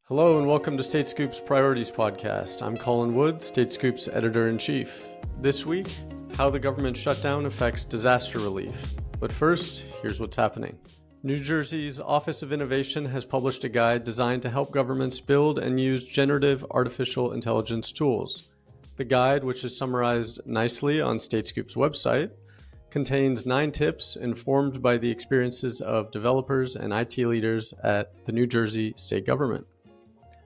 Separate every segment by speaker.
Speaker 1: Hello and welcome to State Scoop's Priorities Podcast. I'm Colin Wood, State Scoop's Editor-in-Chief. This week, how the government shutdown affects disaster relief. But first, here's what's happening. New Jersey's Office of Innovation has published a guide designed to help governments build and use generative artificial intelligence tools. The guide, which is summarized nicely on State Scoop's website, contains 9 tips informed by the experiences of developers and IT leaders at the New Jersey state government.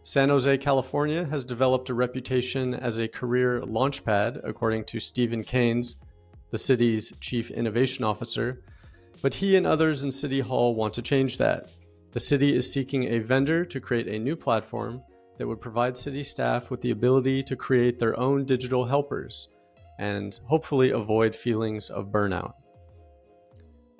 Speaker 1: San Jose, California has developed a reputation as a career launchpad, according to Stephen Keynes, the city's chief innovation officer, but he and others in City Hall want to change that. The city is seeking a vendor to create a new platform that would provide city staff with the ability to create their own digital helpers and hopefully avoid feelings of burnout.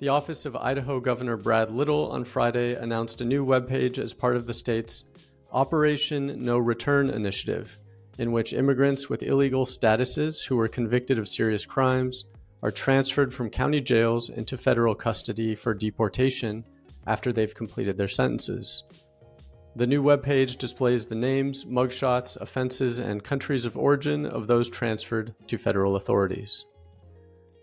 Speaker 1: The office of Idaho Governor Brad Little on Friday announced a new webpage as part of the state's Operation No Return initiative, in which immigrants with illegal statuses who were convicted of serious crimes are transferred from county jails into federal custody for deportation after they've completed their sentences. The new webpage displays the names, mugshots, offenses, and countries of origin of those transferred to federal authorities.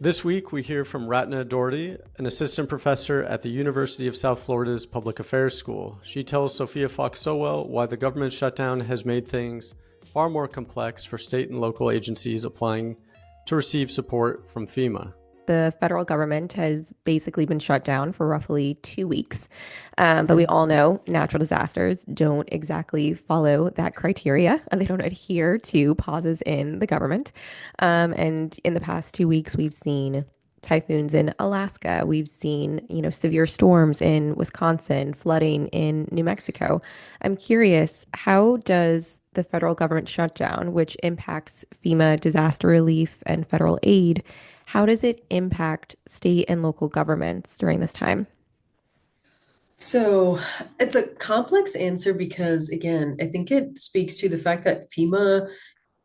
Speaker 1: This week, we hear from Ratna Dougherty, an assistant professor at the University of South Florida's Public Affairs School. She tells Sophia Fox-Sowell why the government shutdown has made things far more complex for state and local agencies applying to receive support from FEMA.
Speaker 2: The federal government has basically been shut down for roughly 2 weeks. But we all know natural disasters don't exactly follow that criteria, and they don't adhere to pauses in the government. And in the past 2 weeks, we've seen typhoons in Alaska. We've seen, severe storms in Wisconsin, flooding in New Mexico. I'm curious, how does the federal government shutdown, which impacts FEMA disaster relief and federal aid, how does it impact state and local governments during this time?
Speaker 3: So it's a complex answer because, again, I think it speaks to the fact that FEMA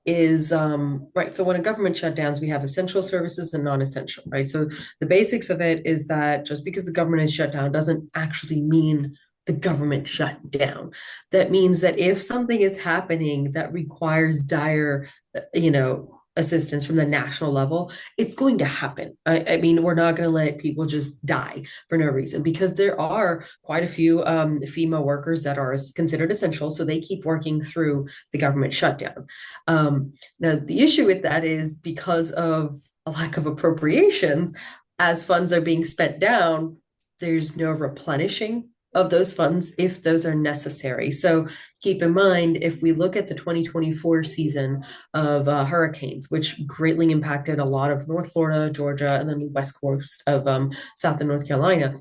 Speaker 3: is right. So when a government shutdowns, we have essential services and non-essential, right? So the basics of it is that just because the government is shut down doesn't actually mean the government shut down. That means that if something is happening that requires dire, assistance from the national level, it's going to happen. I mean, we're not going to let people just die for no reason because there are quite a few FEMA workers that are considered essential, so they keep working through the government shutdown. Now, the issue with that is because of a lack of appropriations, as funds are being spent down, there's no replenishing of those funds if those are necessary. So keep in mind, if we look at the 2024 season of hurricanes, which greatly impacted a lot of North Florida, Georgia, and then the west coast of South and North Carolina,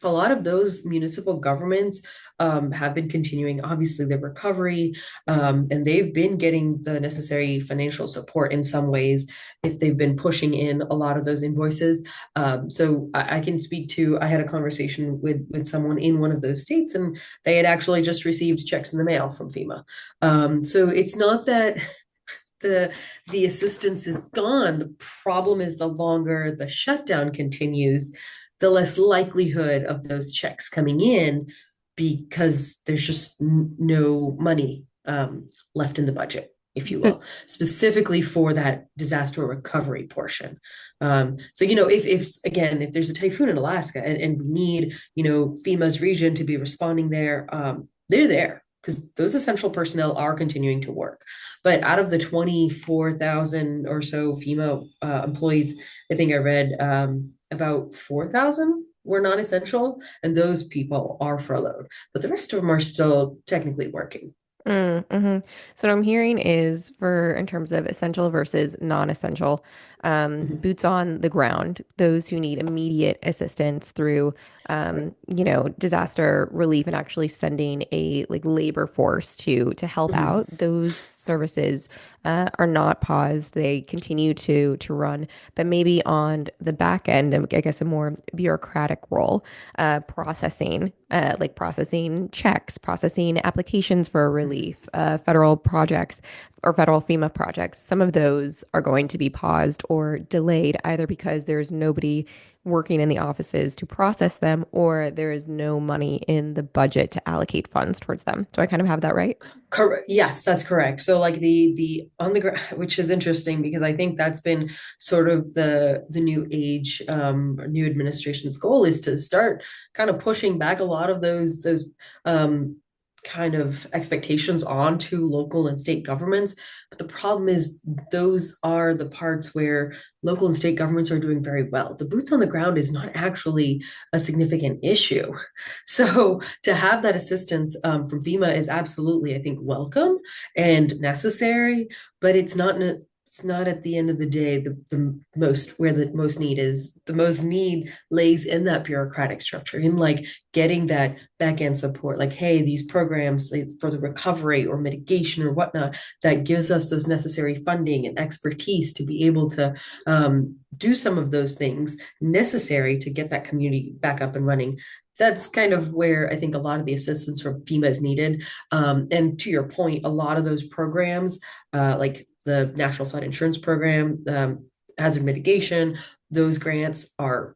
Speaker 3: a lot of those municipal governments have been continuing, obviously, their recovery, and they've been getting the necessary financial support in some ways if they've been pushing in a lot of those invoices. So I can speak to, I had a conversation with someone in one of those states, and they had actually just received checks in the mail from FEMA. So it's not that the assistance is gone. The problem is the longer the shutdown continues, the less likelihood of those checks coming in because there's just no money left in the budget, if you will, specifically for that disaster recovery portion. If there's a typhoon in Alaska and we need, FEMA's region to be responding there, they're there because those essential personnel are continuing to work. But out of the 24,000 or so FEMA employees, I think I read about 4,000 were non-essential, and those people are furloughed, but the rest of them are still technically working.
Speaker 2: Mm-hmm. So what I'm hearing is in terms of essential versus non-essential, boots on the ground, those who need immediate assistance through, disaster relief and actually sending a labor force to help out. Those services are not paused; they continue to run, but maybe on the back end, I guess a more bureaucratic role, processing checks, processing applications for relief, federal projects or federal FEMA projects. Some of those are going to be paused or delayed either because there's nobody working in the offices to process them, or there is no money in the budget to allocate funds towards them. Do I kind of have that right?
Speaker 3: Correct. Yes, that's correct. So like the on the ground, which is interesting because I think that's been sort of the new age, new administration's goal is to start kind of pushing back a lot of those um kind of expectations onto local and state governments. But the problem is those are the parts where local and state governments are doing very well. The boots on the ground is not actually a significant issue. So to have that assistance from FEMA is absolutely, I think, welcome and necessary, but it's not at the end of the day the most where the most need is. The most need lays in that bureaucratic structure, in like getting that back end support, like, hey, these programs like, for the recovery or mitigation or whatnot, that gives us those necessary funding and expertise to be able to do some of those things necessary to get that community back up and running. That's kind of where I think a lot of the assistance from FEMA is needed. And to your point, a lot of those programs, like the National Flood Insurance Program, hazard mitigation, those grants are,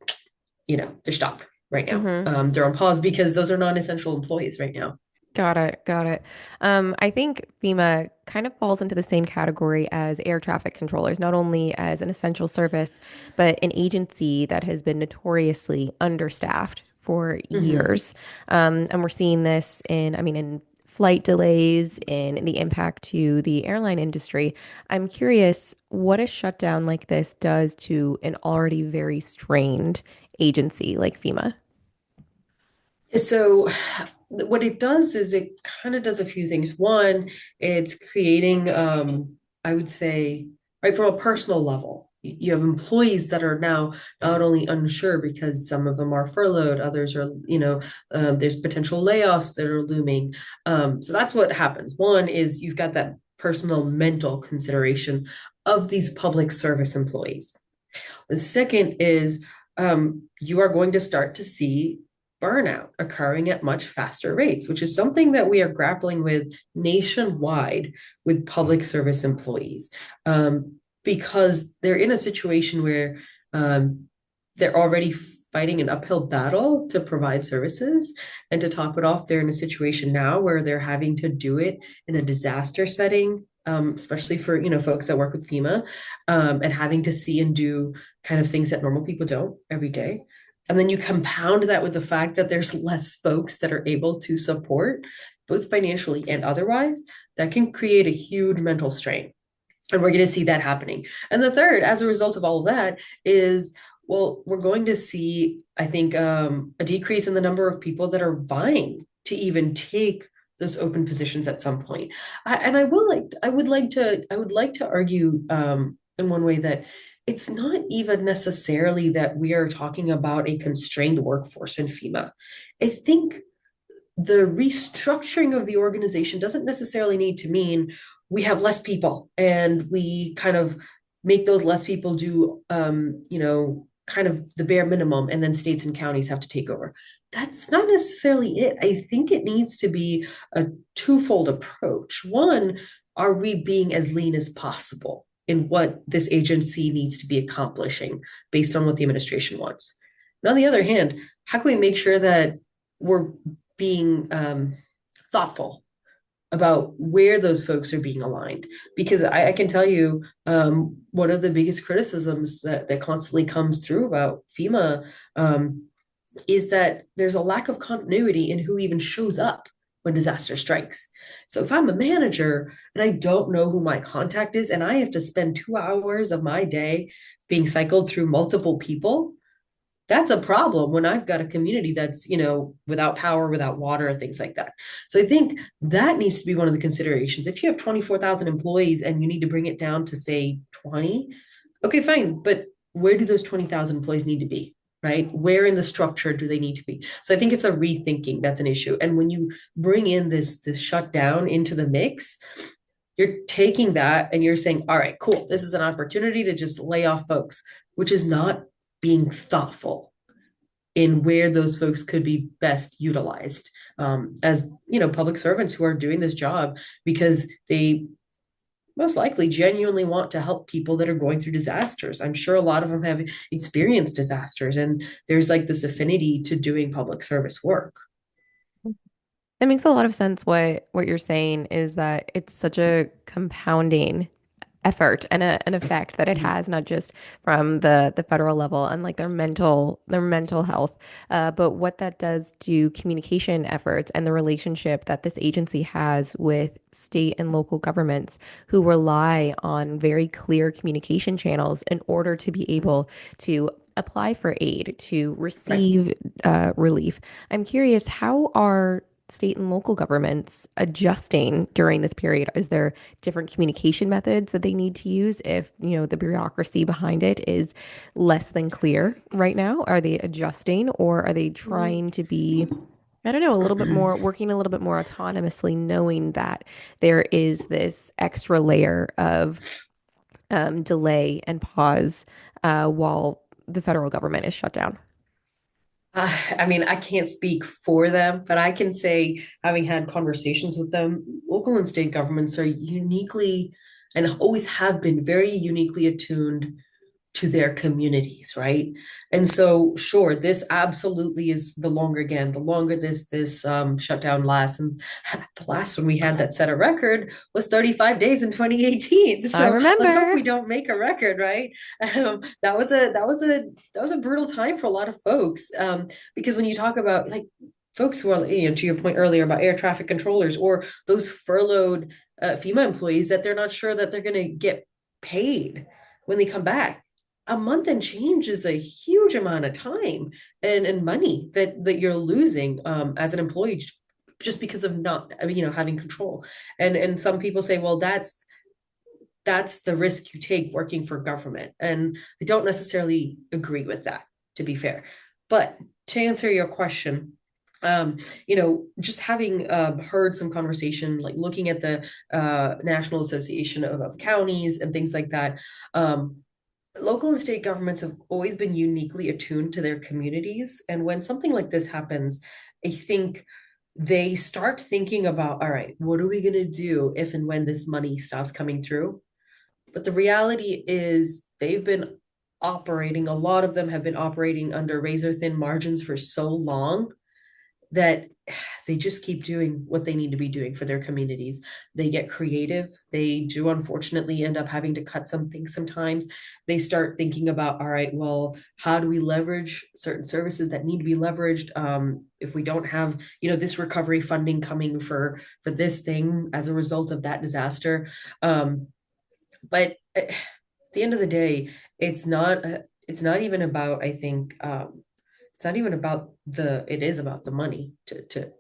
Speaker 3: they're stopped right now.
Speaker 2: Mm-hmm.
Speaker 3: They're on pause because those are non-essential employees right now.
Speaker 2: Got it. Got it. I think FEMA kind of falls into the same category as air traffic controllers, not only as an essential service, but an agency that has been notoriously understaffed for
Speaker 3: Mhm.
Speaker 2: years. And we're seeing this in flight delays, in the impact to the airline industry. I'm curious what a shutdown like this does to an already very strained agency like FEMA.
Speaker 3: So what it does is it kind of does a few things. One, it's creating, I would say, right from a personal level. You have employees that are now not only unsure because some of them are furloughed, others are, there's potential layoffs that are looming. So that's what happens. One is you've got that personal mental consideration of these public service employees. The second is you are going to start to see burnout occurring at much faster rates, which is something that we are grappling with nationwide with public service employees, because they're in a situation where they're already fighting an uphill battle to provide services. And to top it off, they're in a situation now where they're having to do it in a disaster setting. Especially for folks that work with FEMA, and having to see and do kind of things that normal people don't every day. And then you compound that with the fact that there's less folks that are able to support, both financially and otherwise, that can create a huge mental strain. And we're going to see that happening. And the third, as a result of all of that, is well, we're going to see, I think, a decrease in the number of people that are vying to even take those open positions at some point. I would like to argue in one way that it's not even necessarily that we are talking about a constrained workforce in FEMA. I think the restructuring of the organization doesn't necessarily need to mean we have less people and we kind of make those less people do kind of the bare minimum, and then states and counties have to take over. That's not necessarily it. I think it needs to be a twofold approach. One, are we being as lean as possible in what this agency needs to be accomplishing based on what the administration wants? And on the other hand, how can we make sure that we're being thoughtful about where those folks are being aligned? Because I can tell you, one of the biggest criticisms that constantly comes through about FEMA is that there's a lack of continuity in who even shows up when disaster strikes. So if I'm a manager and I don't know who my contact is, and I have to spend 2 hours of my day being cycled through multiple people, that's a problem when I've got a community that's, without power, without water, and things like that. So I think that needs to be one of the considerations. If you have 24,000 employees and you need to bring it down to, say, 20, okay, fine. But where do those 20,000 employees need to be, right? Where in the structure do they need to be? So I think it's a rethinking that's an issue. And when you bring in this shutdown into the mix, you're taking that and you're saying, all right, cool, this is an opportunity to just lay off folks, which is not being thoughtful in where those folks could be best utilized, as public servants who are doing this job because they most likely genuinely want to help people that are going through disasters. I'm sure a lot of them have experienced disasters, and there's like this affinity to doing public service work.
Speaker 2: It makes a lot of sense. What you're saying is that it's such a compounding effort and an effect that it
Speaker 3: Mhm.
Speaker 2: has, not just from the federal level and like their mental health, but what that does to communication efforts and the relationship that this agency has with state and local governments who rely on very clear communication channels in order to be able to apply for aid, to
Speaker 3: Right.
Speaker 2: receive relief. I'm curious, how are state and local governments adjusting during this period? Is there different communication methods that they need to use if, the bureaucracy behind it is less than clear right now? Are they adjusting, or are they trying to be, I don't know, a little bit more, working a little bit more autonomously, knowing that there is this extra layer of delay and pause while the federal government is shut down?
Speaker 3: I mean, I can't speak for them, but I can say, having had conversations with them, local and state governments are uniquely and always have been very uniquely attuned to their communities, right? And so, sure, this absolutely is the longer this shutdown lasts, and the last one we had that set a record was 35 days in 2018.
Speaker 2: I
Speaker 3: So let's hope
Speaker 2: remember.
Speaker 3: we don't make a record, right? That was a brutal time for a lot of folks, because when you talk about like folks who are, to your point earlier about air traffic controllers or those furloughed FEMA employees that they're not sure that they're going to get paid when they come back. A month and change is a huge amount of time and money that you're losing as an employee just because of not, I mean, having control. And some people say, well, that's the risk you take working for government, and I don't necessarily agree with that, to be fair. But to answer your question, just having heard some conversation, like looking at the National Association of Counties and things like that, local and state governments have always been uniquely attuned to their communities. And when something like this happens, I think they start thinking about, all right, what are we going to do if and when this money stops coming through? But the reality is, a lot of them have been operating under razor thin margins for so long that they just keep doing what they need to be doing for their communities. They get creative. They do unfortunately end up having to cut some things sometimes. They start thinking about, all right, well, how do we leverage certain services that need to be leveraged? If we don't have, this recovery funding coming for this thing as a result of that disaster. But at the end of the day, it's not even about, I think, it's not even about it is about the money, to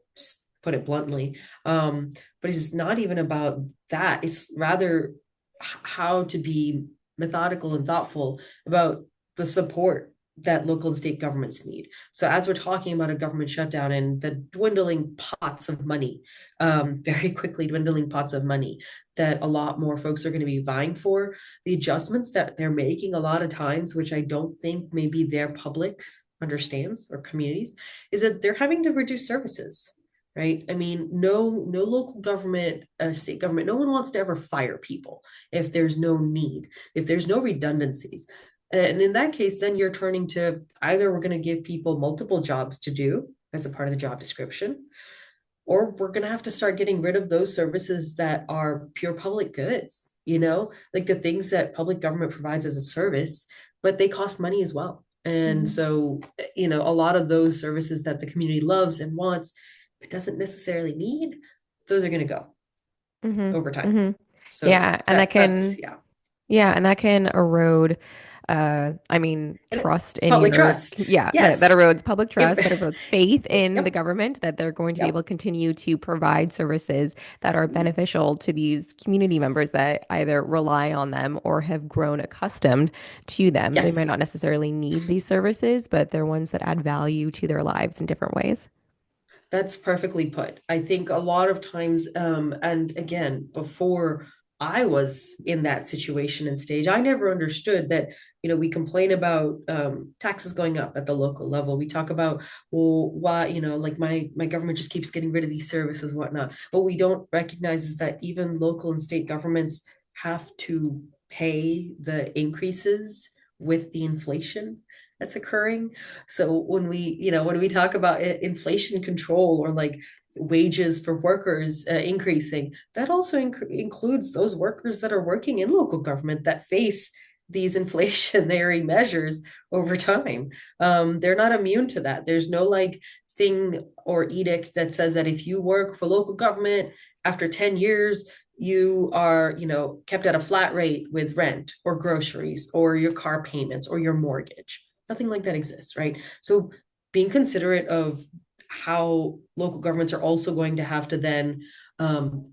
Speaker 3: put it bluntly. But it's not even about that. It's rather how to be methodical and thoughtful about the support that local and state governments need. So as we're talking about a government shutdown and the dwindling pots of money, very quickly dwindling pots of money that a lot more folks are going to be vying for, the adjustments that they're making a lot of times, which I don't think maybe their public understands or communities, is that they're having to reduce services. Right. I mean, no local government, state government, no one wants to ever fire people if there's no need, if there's no redundancies. And in that case, then you're turning to either we're going to give people multiple jobs to do as a part of the job description, or we're going to have to start getting rid of those services that are pure public goods, like the things that public government provides as a service, but they cost money as well. And
Speaker 2: Mhm.
Speaker 3: so, a lot of those services that the community loves and wants, but doesn't necessarily need, those are going to go
Speaker 2: Mhm.
Speaker 3: over time.
Speaker 2: Mhm.
Speaker 3: So
Speaker 2: Yeah, and that
Speaker 3: that's,
Speaker 2: can
Speaker 3: yeah.
Speaker 2: yeah, and that can erode I mean,
Speaker 3: And
Speaker 2: trust in
Speaker 3: public
Speaker 2: your
Speaker 3: trust.
Speaker 2: yeah, that
Speaker 3: Yes.
Speaker 2: erodes public
Speaker 3: It,
Speaker 2: trust, that erodes faith in the
Speaker 3: yep.
Speaker 2: government, that they're going to be able
Speaker 3: Yep.
Speaker 2: to continue to provide services that are beneficial to these community members that either rely on them or have grown accustomed to them. They might
Speaker 3: Yes.
Speaker 2: not necessarily need these services, but they're ones that add value to their lives in different ways.
Speaker 3: That's perfectly put. I think a lot of times, and again, before I was in that situation and stage, I never understood that, we complain about taxes going up at the local level. We talk about, well, why, like my government just keeps getting rid of these services, whatnot. What we don't recognize is that even local and state governments have to pay the increases with the inflation that's occurring. So when we talk about inflation control or like wages for workers increasing, that also includes those workers that are working in local government that face these inflationary measures over time. They're not immune to that. There's no like thing or edict that says that if you work for local government after 10 years, you are, kept at a flat rate with rent or groceries or your car payments or your mortgage. Nothing like that exists, right? So being considerate of how local governments are also going to have to then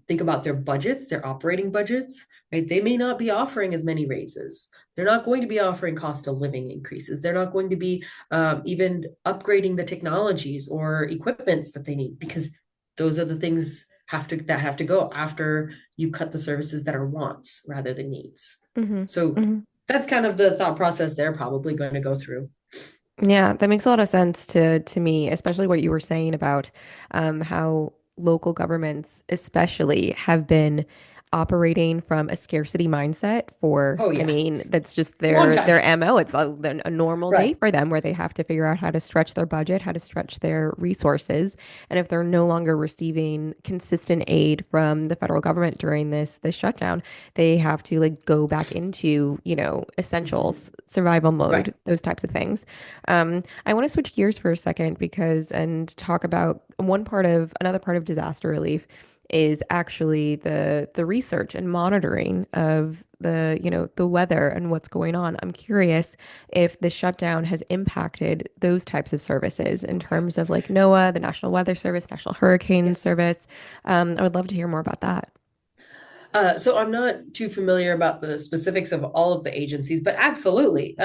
Speaker 3: think about their budgets, their operating budgets, right? They may not be offering as many raises. They're not going to be offering cost of living increases. They're not going to be even upgrading the technologies or equipments that they need, because those are the things have to go after you cut the services that are wants rather than needs.
Speaker 2: Hmm.
Speaker 3: So that's kind of the thought process they're probably going to go through.
Speaker 2: Yeah, that makes a lot of sense to me, especially what you were saying about how local governments especially have been operating from a scarcity mindset for,
Speaker 3: Oh
Speaker 2: I
Speaker 3: yeah,
Speaker 2: mean, that's just
Speaker 3: long
Speaker 2: their
Speaker 3: time.
Speaker 2: MO. It's a normal day
Speaker 3: Right.
Speaker 2: for them where they have to figure out how to stretch their budget, how to stretch their resources. And if they're no longer receiving consistent aid from the federal government during this shutdown, they have to like go back into,
Speaker 3: Mhm.
Speaker 2: essentials, survival
Speaker 3: Right.
Speaker 2: mode, those types of things. I want to switch gears for a second and talk about another part of disaster relief is actually the research and monitoring of the weather and what's going on. I'm curious if the shutdown has impacted those types of services in terms of like NOAA, the National Weather Service, National Hurricane
Speaker 3: Yes.
Speaker 2: Service. I would love to hear more about that.
Speaker 3: So I'm not too familiar about the specifics of all of the agencies, but absolutely.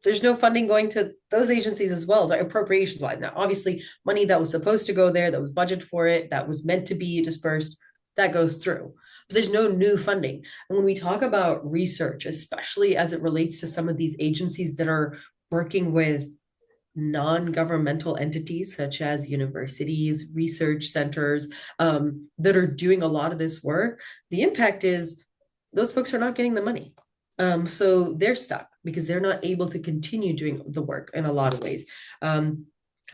Speaker 3: There's no funding going to those agencies as well as appropriations wise. Now, obviously, money that was supposed to go there, that was budgeted for it, that was meant to be dispersed, that goes through. But there's no new funding. And when we talk about research, especially as it relates to some of these agencies that are working with non-governmental entities such as universities, research centers that are doing a lot of this work, the impact is those folks are not getting the money. So they're stuck because they're not able to continue doing the work in a lot of ways. I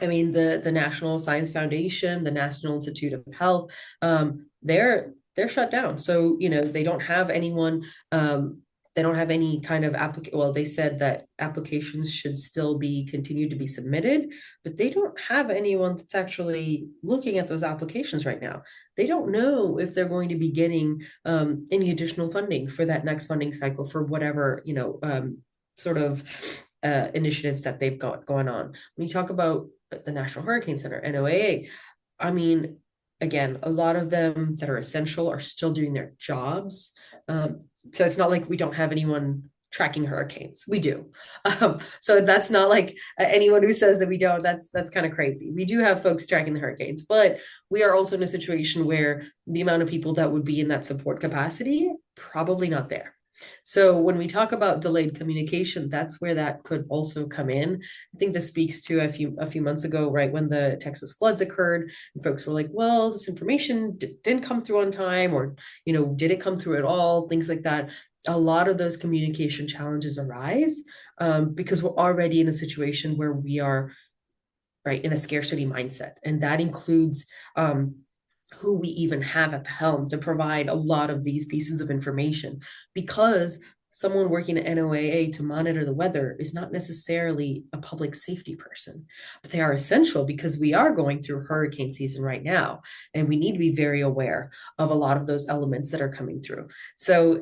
Speaker 3: mean, the National Science Foundation, the National Institute of Health, they're shut down. So they don't have anyone. They don't have any kind of well, they said that applications should still be continued to be submitted, but they don't have anyone that's actually looking at those applications right now. They don't know if they're going to be getting any additional funding for that next funding cycle for whatever sort of initiatives that they've got going on. When you talk about the National Hurricane Center, NOAA, I mean, again, a lot of them that are essential are still doing their jobs. So it's not like we don't have anyone tracking hurricanes. We do. So that's not like anyone who says that we don't. That's kind of crazy. We do have folks tracking the hurricanes, but we are also in a situation where the amount of people that would be in that support capacity probably not there. So when we talk about delayed communication, that's where that could also come in. I think this speaks to a few months ago, right when the Texas floods occurred, and folks were like, "Well, this information didn't come through on time, or did it come through at all?" Things like that. A lot of those communication challenges arise because we're already in a situation where we are right in a scarcity mindset, and that includes who we even have at the helm to provide a lot of these pieces of information, because someone working at NOAA to monitor the weather is not necessarily a public safety person, but they are essential because we are going through hurricane season right now, and we need to be very aware of a lot of those elements that are coming through. So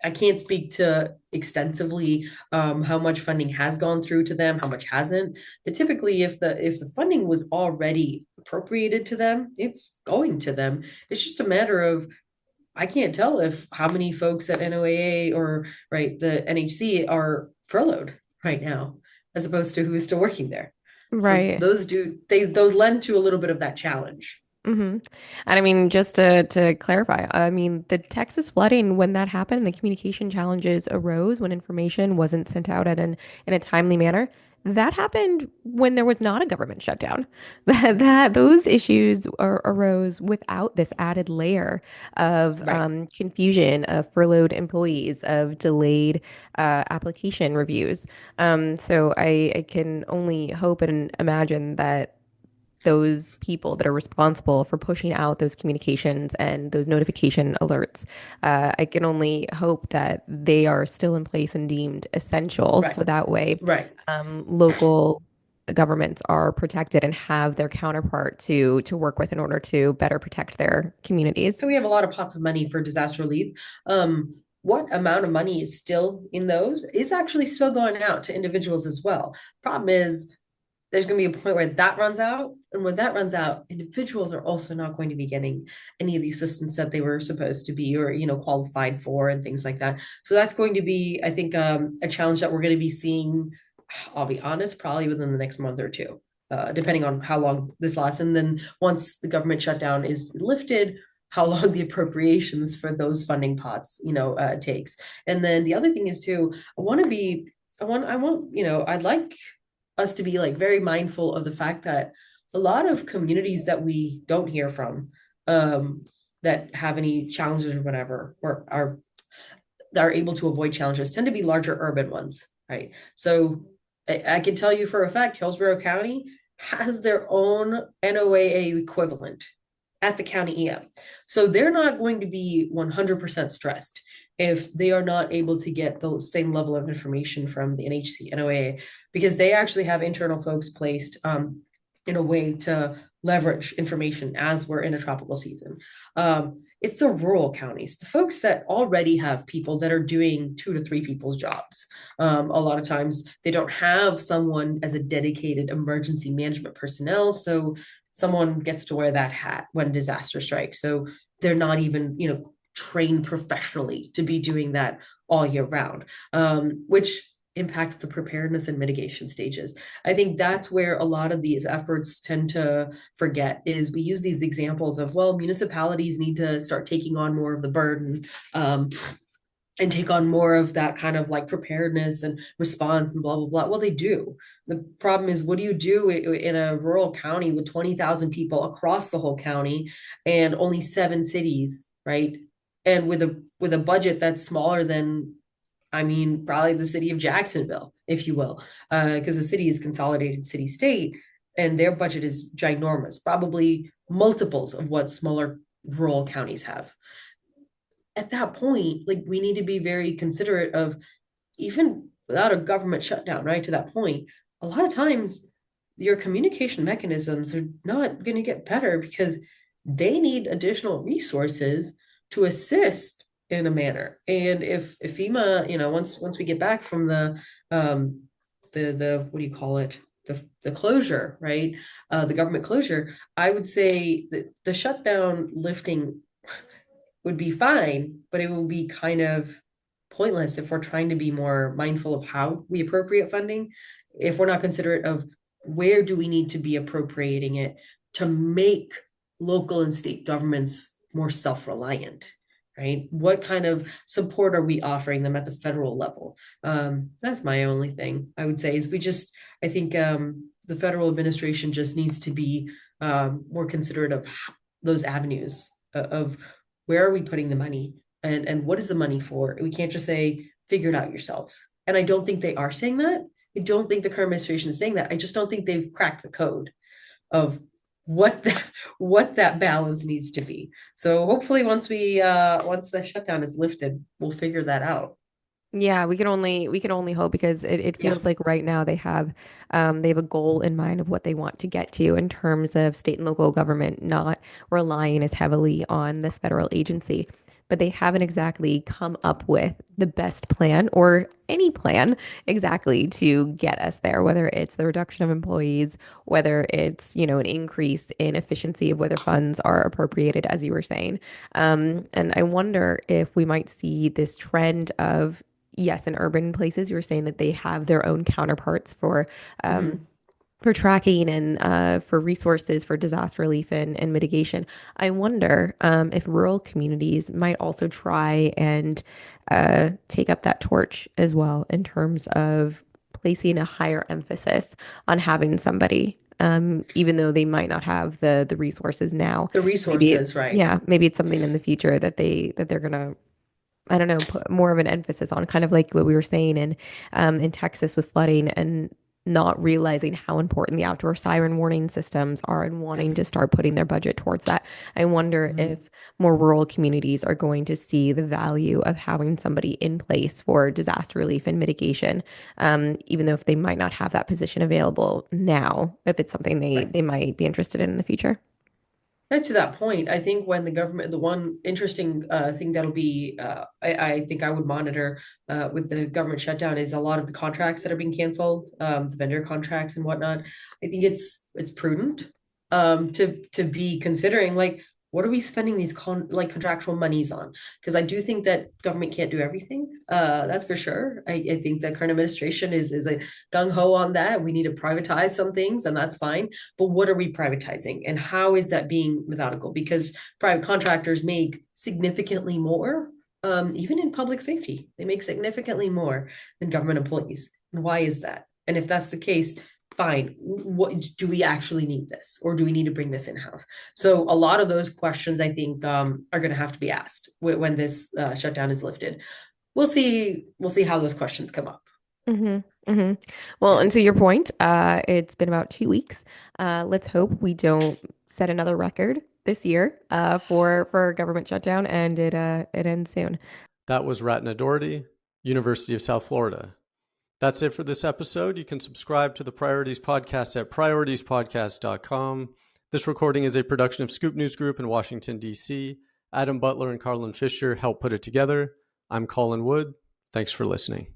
Speaker 3: I can't speak to extensively how much funding has gone through to them, how much hasn't, but typically if the funding was already appropriated to them, it's going to them. It's just a matter of I can't tell if how many folks at NOAA or right the NHC are furloughed right now, as opposed to who is still working there. So
Speaker 2: Right.
Speaker 3: those lend to a little bit of that challenge.
Speaker 2: Hmm. And I mean, just to clarify, I mean, the Texas flooding, when that happened, the communication challenges arose when information wasn't sent out in a timely manner. that happened when there was not a government shutdown. That those issues arose without this added layer of
Speaker 3: Right.
Speaker 2: confusion, of furloughed employees, of delayed application reviews. So I can only hope and imagine that those people that are responsible for pushing out those communications and those notification alerts, I can only hope that they are still in place and deemed essential.
Speaker 3: Right.
Speaker 2: So that way,
Speaker 3: Right.
Speaker 2: local governments are protected and have their counterpart to work with in order to better protect their communities.
Speaker 3: So we have a lot of pots of money for disaster relief. What amount of money is still in those is actually still going out to individuals as well. Problem is, there's going to be a point where that runs out. And when that runs out, individuals are also not going to be getting any of the assistance that they were supposed to be or, qualified for and things like that. So that's going to be, I think, a challenge that we're going to be seeing, I'll be honest, probably within the next month or two, depending on how long this lasts. And then once the government shutdown is lifted, how long the appropriations for those funding pots, takes. And then the other thing is too, I'd like us to be like very mindful of the fact that a lot of communities that we don't hear from, that have any challenges or whatever, or are able to avoid challenges, tend to be larger urban ones, right? So I can tell you for a fact, Hillsborough County has their own NOAA equivalent at the county EM. So they're not going to be 100% stressed if they are not able to get the same level of information from the NHC, NOAA, because they actually have internal folks placed in a way to leverage information as we're in a tropical season. It's the rural counties, the folks that already have people that are doing 2 to 3 people's jobs. A lot of times they don't have someone as a dedicated emergency management personnel. So someone gets to wear that hat when disaster strikes. So they're not even, trained professionally to be doing that all year round, which impacts the preparedness and mitigation stages. I think that's where a lot of these efforts tend to forget is we use these examples of, well, municipalities need to start taking on more of the burden, and take on more of that kind of like preparedness and response and blah, blah, blah. Well, they do. The problem is, what do you do in a rural county with 20,000 people across the whole county and only 7 cities, right? And with a budget that's smaller than, I mean, probably the city of Jacksonville, if you will, because the city is consolidated city state and their budget is ginormous, probably multiples of what smaller rural counties have. At that point, like we need to be very considerate of, even without a government shutdown, right? To that point, a lot of times your communication mechanisms are not going to get better because they need additional resources to assist in a manner. And if FEMA, once we get back from the what do you call it? The closure, right? The government closure, I would say that the shutdown lifting would be fine, but it will be kind of pointless if we're trying to be more mindful of how we appropriate funding, if we're not considerate of where do we need to be appropriating it to make local and state governments more self-reliant, right? What kind of support are we offering them at the federal level? That's my only thing I would say is I think the federal administration just needs to be more considerate of those avenues of where are we putting the money and what is the money for? We can't just say, figure it out yourselves. And I don't think they are saying that. I don't think the current administration is saying that. I just don't think they've cracked the code of what that balance needs to be. So hopefully once the shutdown is lifted, we'll figure that out.
Speaker 2: Yeah, we can only hope because it
Speaker 3: Yeah.
Speaker 2: feels like right now they have a goal in mind of what they want to get to in terms of state and local government not relying as heavily on this federal agency. But they haven't exactly come up with the best plan or any plan exactly to get us there, whether it's the reduction of employees, whether it's, an increase in efficiency of whether funds are appropriated, as you were saying. And I wonder if we might see this trend of, yes, in urban places, you were saying that they have their own counterparts
Speaker 3: Mhm.
Speaker 2: for tracking and for resources for disaster relief and mitigation. I wonder if rural communities might also try and take up that torch as well in terms of placing a higher emphasis on having somebody, even though they might not have the resources now.
Speaker 3: The
Speaker 2: Maybe
Speaker 3: resources, right?
Speaker 2: yeah, maybe it's something in the future that they're gonna, I don't know, put more of an emphasis on, kind of like what we were saying in Texas with flooding, and not realizing how important the outdoor siren warning systems are and wanting to start putting their budget towards that. I wonder if more rural communities are going to see the value of having somebody in place for disaster relief and mitigation, even though if they might not have that position available now, if it's something
Speaker 3: Right.
Speaker 2: they might be interested in the future.
Speaker 3: And to that point, I think when the government, the one interesting thing that'll be, I think I would monitor with the government shutdown is a lot of the contracts that are being canceled, the vendor contracts and whatnot. I think it's prudent to be considering, like, what are we spending these contractual monies on? Because I do think that government can't do everything. That's for sure. I think the current administration is a gung ho on that. We need to privatize some things, and that's fine. But what are we privatizing, and how is that being methodical? Because private contractors make significantly more, even in public safety, they make significantly more than government employees. And why is that? And if that's the case, fine. What do we actually need this, or do we need to bring this in house? So a lot of those questions, I think, are going to have to be asked when this shutdown is lifted. We'll see. We'll see how those questions come up.
Speaker 2: Well, and to your point, it's been about 2 weeks. Let's hope we don't set another record this year for a government shutdown, and it ends soon.
Speaker 1: That was Ratna Dougherty, University of South Florida. That's it for this episode. You can subscribe to the Priorities Podcast at prioritiespodcast.com. This recording is a production of Scoop News Group in Washington, D.C. Adam Butler and Carlin Fisher helped put it together. I'm Colin Wood. Thanks for listening.